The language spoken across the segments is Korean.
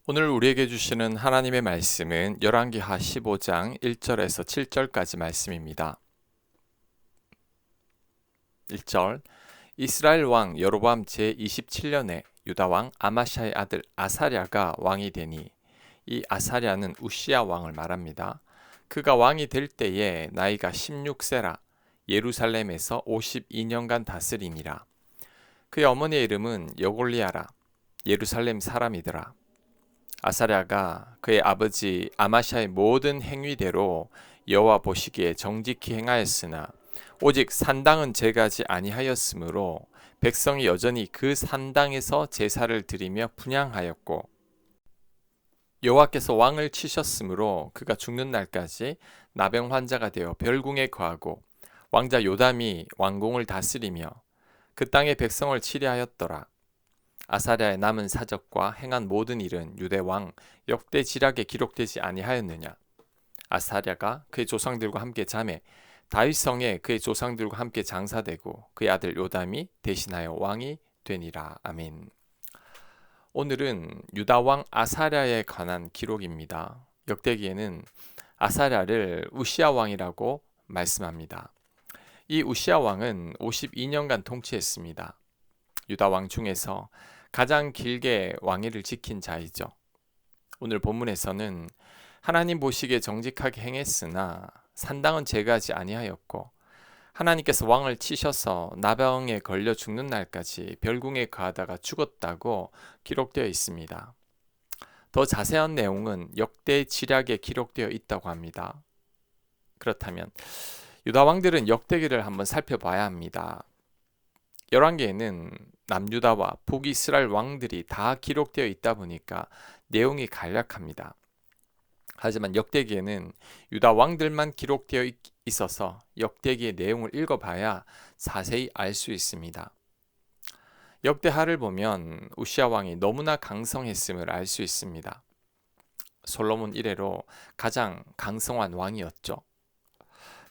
오늘 우리에게 주시는 하나님의 말씀은 열왕기하 15장 1절에서 7절까지 말씀입니다. 1절 이스라엘 왕 여로보암 제27년에 유다 왕 아마샤의 아들 아사랴가 왕이 되니, 이 아사랴는 우시야 왕을 말합니다. 그가 왕이 될 때에 나이가 16세라 예루살렘에서 52년간 다스리니라. 그의 어머니의 이름은 여골리아라 예루살렘 사람이더라. 아사랴가 그의 아버지 아마샤의 모든 행위대로 여호와 보시기에 정직히 행하였으나 오직 산당은 제거하지 아니하였으므로 백성이 여전히 그 산당에서 제사를 드리며 분향하였고, 여호와께서 왕을 치셨으므로 그가 죽는 날까지 나병 환자가 되어 별궁에 거하고, 왕자 요담이 왕궁을 다스리며 그 땅의 백성을 치리하였더라. 아사랴의 남은 사적과 행한 모든 일은 유대 왕 역대지략에 기록되지 아니하였느냐? 아사랴가 그의 조상들과 함께 잠에 다윗성에 그의 조상들과 함께 장사되고 그의 아들 요담이 대신하여 왕이 되니라. 아멘. 오늘은 유다 왕 아사랴에 관한 기록입니다. 역대기에는 아사랴를 우시야 왕이라고 말씀합니다. 이 우시야 왕은 52년간 통치했습니다. 유다 왕 중에서 가장 길게 왕위를 지킨 자이죠. 오늘 본문에서는 하나님 보시기에 정직하게 행했으나 산당은 제거하지 아니하였고, 하나님께서 왕을 치셔서 나병에 걸려 죽는 날까지 별궁에 거하다가 죽었다고 기록되어 있습니다. 더 자세한 내용은 역대지략에 기록되어 있다고 합니다. 그렇다면 유다 왕들은 역대기를 한번 살펴봐야 합니다. 열왕기에는 남유다와 북이스라엘 왕들이 다 기록되어 있다 보니까 내용이 간략합니다. 하지만 역대기에는 유다 왕들만 기록되어 있어서 역대기의 내용을 읽어봐야 자세히 알 수 있습니다. 역대하를 보면 우시야 왕이 너무나 강성했음을 알 수 있습니다. 솔로몬 이래로 가장 강성한 왕이었죠.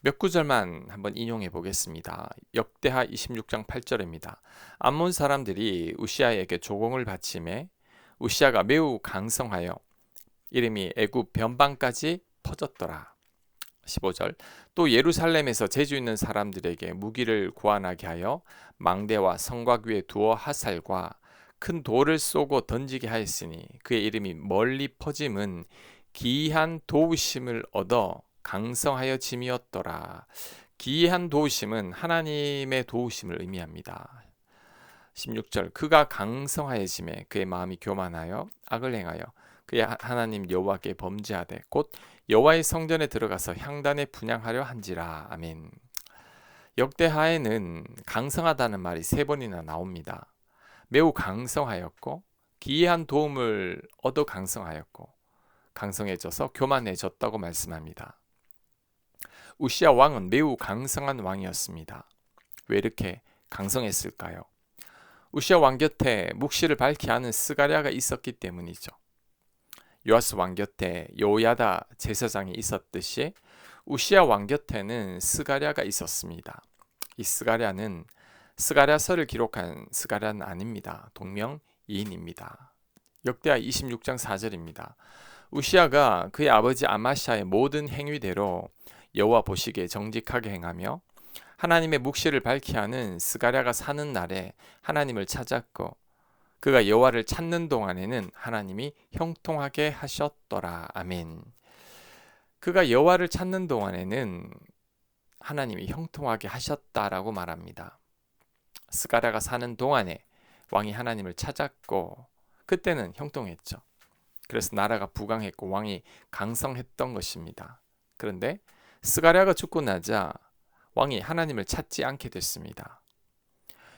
몇 구절만 한번 인용해 보겠습니다. 역대하 26장 8절입니다. 암몬 사람들이 우시야에게 조공을 바치매 우시야가 매우 강성하여 이름이 애굽 변방까지 퍼졌더라. 15절 또 예루살렘에서 재주 있는 사람들에게 무기를 구하나게 하여 망대와 성곽 위에 두어 하살과 큰 돌을 쏘고 던지게 하였으니 그의 이름이 멀리 퍼짐은 기이한 도우심을 얻어 강성하여 짐이었더라. 기이한 도우심은 하나님의 도우심을 의미합니다. 16절 그가 강성하여 짐에 그의 마음이 교만하여 악을 행하여 그의 하나님 여호와께 범죄하되 곧 여호와의 성전에 들어가서 향단에 분향하려 한지라. 아멘. 역대하에는 강성하다는 말이 3번이나 나옵니다. 매우 강성하였고 기이한 도움을 얻어 강성하였고 강성해져서 교만해졌다고 말씀합니다. 우시야 왕은 매우 강성한 왕이었습니다. 왜 이렇게 강성했을까요? 우시야 왕 곁에 묵시를 밝히 하는 스가랴가 있었기 때문이죠. 요아스 왕 곁에 요야다 제사장이 있었듯이 우시야 왕 곁에는 스가랴가 있었습니다. 이 스가랴는 스가랴서를 기록한 스가랴는 아닙니다. 동명이인입니다. 역대하 26장 4절입니다. 우시야가 그의 아버지 아마샤의 모든 행위대로 여호와 보시기에 정직하게 행하며 하나님의 묵시를 밝히 하는 스가랴가 사는 날에 하나님을 찾았고 그가 여호와를 찾는 동안에는 하나님이 형통하게 하셨더라. 아멘. 그가 여호와를 찾는 동안에는 하나님이 형통하게 하셨다라고 말합니다. 스가랴가 사는 동안에 왕이 하나님을 찾았고 그때는 형통했죠. 그래서 나라가 부강했고 왕이 강성했던 것입니다. 그런데 스가랴가 죽고 나자 왕이 하나님을 찾지 않게 됐습니다.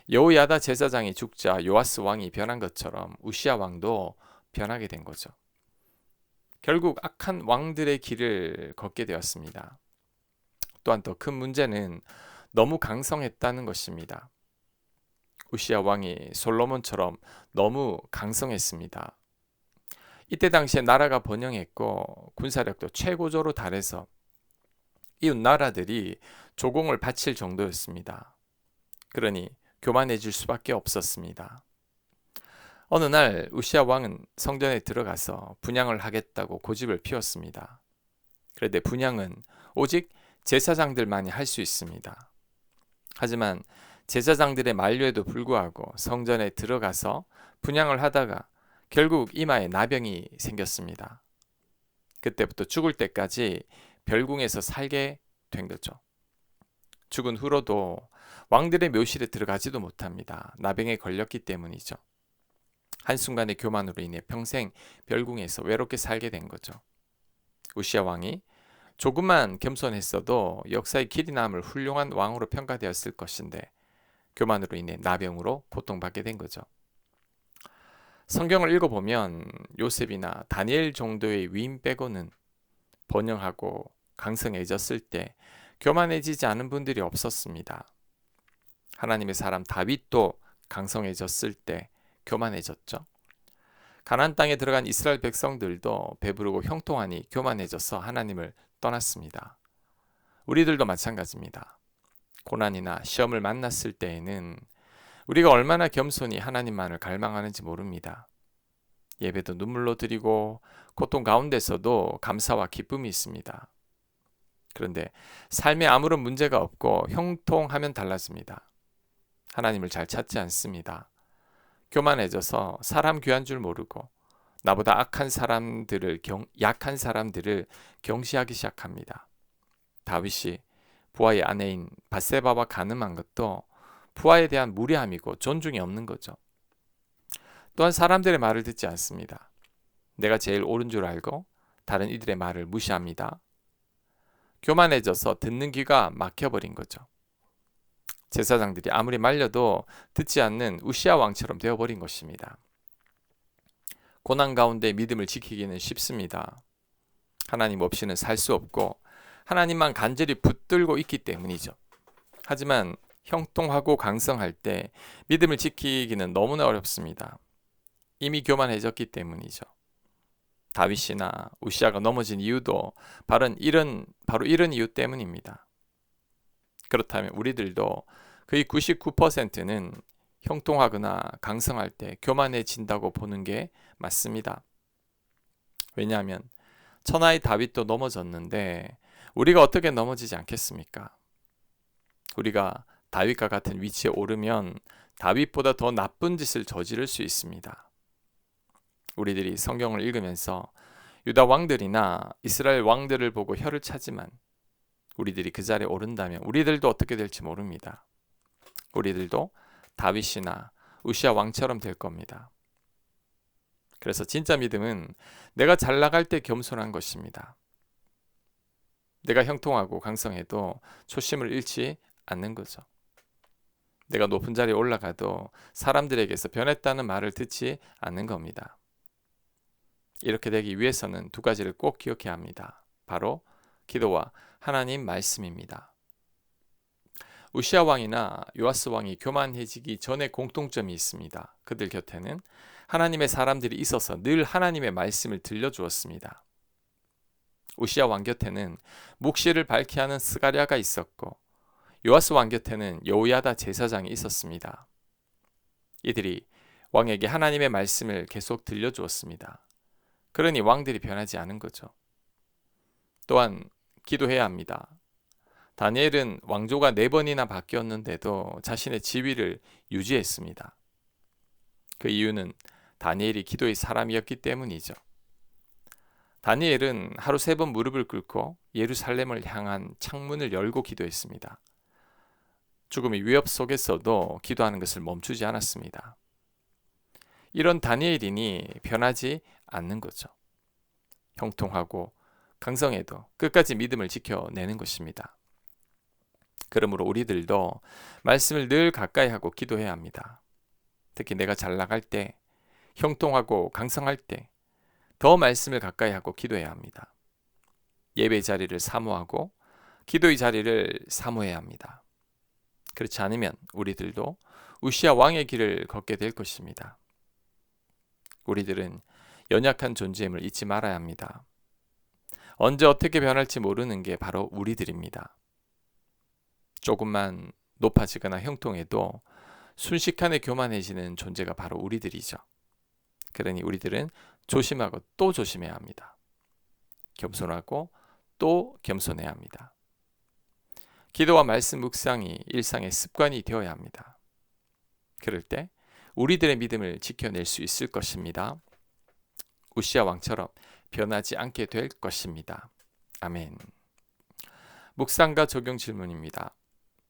여호야다 제사장이 죽자 요아스 왕이 변한 것처럼 우시야 왕도 변하게 된 거죠. 결국 악한 왕들의 길을 걷게 되었습니다. 또한 더 큰 문제는 너무 강성했다는 것입니다. 우시야 왕이 솔로몬처럼 너무 강성했습니다. 이때 당시에 나라가 번영했고 군사력도 최고조로 달해서 이웃 나라들이 조공을 바칠 정도였습니다. 그러니 교만해질 수밖에 없었습니다. 어느 날 우시아 왕은 성전에 들어가서 분향을 하겠다고 고집을 피웠습니다. 그런데 분향은 오직 제사장들만이 할 수 있습니다. 하지만 제사장들의 만류에도 불구하고 성전에 들어가서 분향을 하다가 결국 이마에 나병이 생겼습니다. 그때부터 죽을 때까지 별궁에서 살게 된 거죠. 죽은 후로도 왕들의 묘실에 들어가지도 못합니다. 나병에 걸렸기 때문이죠. 한순간의 교만으로 인해 평생 별궁에서 외롭게 살게 된 거죠. 우시아 왕이 조금만 겸손했어도 역사의 길이 남을 훌륭한 왕으로 평가되었을 것인데 교만으로 인해 나병으로 고통받게 된 거죠. 성경을 읽어보면 요셉이나 다니엘 정도의 위인 빼고는 번영하고 강성해졌을 때 교만해지지 않은 분들이 없었습니다. 하나님의 사람 다윗도 강성해졌을 때 교만해졌죠. 가나안 땅에 들어간 이스라엘 백성들도 배부르고 형통하니 교만해져서 하나님을 떠났습니다. 우리들도 마찬가지입니다. 고난이나 시험을 만났을 때에는 우리가 얼마나 겸손히 하나님만을 갈망하는지 모릅니다. 예배도 눈물로 드리고 고통 가운데서도 감사와 기쁨이 있습니다. 그런데 삶에 아무런 문제가 없고 형통하면 달라집니다. 하나님을 잘 찾지 않습니다. 교만해져서 사람 귀한 줄 모르고 나보다 약한 사람들을 경시하기 시작합니다. 다윗이 부하의 아내인 밧세바와 간음한 것도 부하에 대한 무례함이고 존중이 없는 거죠. 또한 사람들의 말을 듣지 않습니다. 내가 제일 옳은 줄 알고 다른 이들의 말을 무시합니다. 교만해져서 듣는 귀가 막혀버린 거죠. 제사장들이 아무리 말려도 듣지 않는 우시아 왕처럼 되어버린 것입니다. 고난 가운데 믿음을 지키기는 쉽습니다. 하나님 없이는 살 수 없고 하나님만 간절히 붙들고 있기 때문이죠. 하지만 형통하고 강성할 때 믿음을 지키기는 너무나 어렵습니다. 이미 교만해졌기 때문이죠. 다윗이나 우시아가 넘어진 이유도 바로 이런 이유 때문입니다. 그렇다면 우리들도 거의 99%는 형통하거나 강성할 때 교만해진다고 보는 게 맞습니다. 왜냐하면 천하의 다윗도 넘어졌는데 우리가 어떻게 넘어지지 않겠습니까? 우리가 다윗과 같은 위치에 오르면 다윗보다 더 나쁜 짓을 저지를 수 있습니다. 우리들이 성경을 읽으면서 유다 왕들이나 이스라엘 왕들을 보고 혀를 차지만 우리들이 그 자리에 오른다면 우리들도 어떻게 될지 모릅니다. 우리들도 다윗이나 우시아 왕처럼 될 겁니다. 그래서 진짜 믿음은 내가 잘 나갈 때 겸손한 것입니다. 내가 형통하고 강성해도 초심을 잃지 않는 거죠. 내가 높은 자리에 올라가도 사람들에게서 변했다는 말을 듣지 않는 겁니다. 이렇게 되기 위해서는 두 가지를 꼭 기억해야 합니다. 바로 기도와 하나님 말씀입니다. 우시아 왕이나 요아스 왕이 교만해지기 전에 공통점이 있습니다. 그들 곁에는 하나님의 사람들이 있어서 늘 하나님의 말씀을 들려주었습니다. 우시아 왕 곁에는 묵시를 밝히 하는 스가랴가 있었고 요아스 왕 곁에는 여호야다 제사장이 있었습니다. 이들이 왕에게 하나님의 말씀을 계속 들려주었습니다. 그러니 왕들이 변하지 않은 거죠. 또한 기도해야 합니다. 다니엘은 왕조가 4번이나 바뀌었는데도 자신의 지위를 유지했습니다. 그 이유는 다니엘이 기도의 사람이었기 때문이죠. 다니엘은 하루 3번 무릎을 꿇고 예루살렘을 향한 창문을 열고 기도했습니다. 죽음의 위협 속에서도 기도하는 것을 멈추지 않았습니다. 이런 다니엘이니 변하지 않는 거죠. 형통하고 강성해도 끝까지 믿음을 지켜내는 것입니다. 그러므로 우리들도 말씀을 늘 가까이 하고 기도해야 합니다. 특히 내가 잘 나갈 때, 형통하고 강성할 때 더 말씀을 가까이 하고 기도해야 합니다. 예배의 자리를 사모하고 기도의 자리를 사모해야 합니다. 그렇지 않으면 우리들도 우시아 왕의 길을 걷게 될 것입니다. 우리들은 연약한 존재임을 잊지 말아야 합니다. 언제 어떻게 변할지 모르는 게 바로 우리들입니다. 조금만 높아지거나 형통해도 순식간에 교만해지는 존재가 바로 우리들이죠. 그러니 우리들은 조심하고 또 조심해야 합니다. 겸손하고 또 겸손해야 합니다. 기도와 말씀 묵상이 일상의 습관이 되어야 합니다. 그럴 때 우리들의 믿음을 지켜낼 수 있을 것입니다. 우시아 왕처럼 변하지 않게 될 것입니다. 아멘. 묵상과 적용 질문입니다.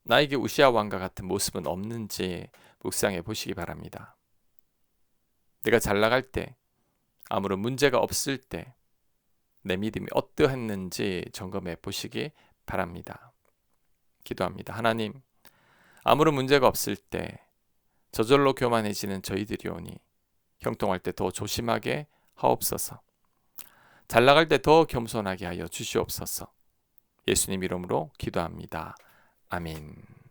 나에게 우시아 왕과 같은 모습은 없는지 묵상해 보시기 바랍니다. 내가 잘 나갈 때, 아무런 문제가 없을 때 내 믿음이 어떠했는지 점검해 보시기 바랍니다. 기도합니다. 하나님, 아무런 문제가 없을 때 저절로 교만해지는 저희들이 오니 형통할 때 더 조심하게 하옵소서. 잘 나갈 때 더 겸손하게 하여 주시옵소서. 예수님 이름으로 기도합니다. 아멘.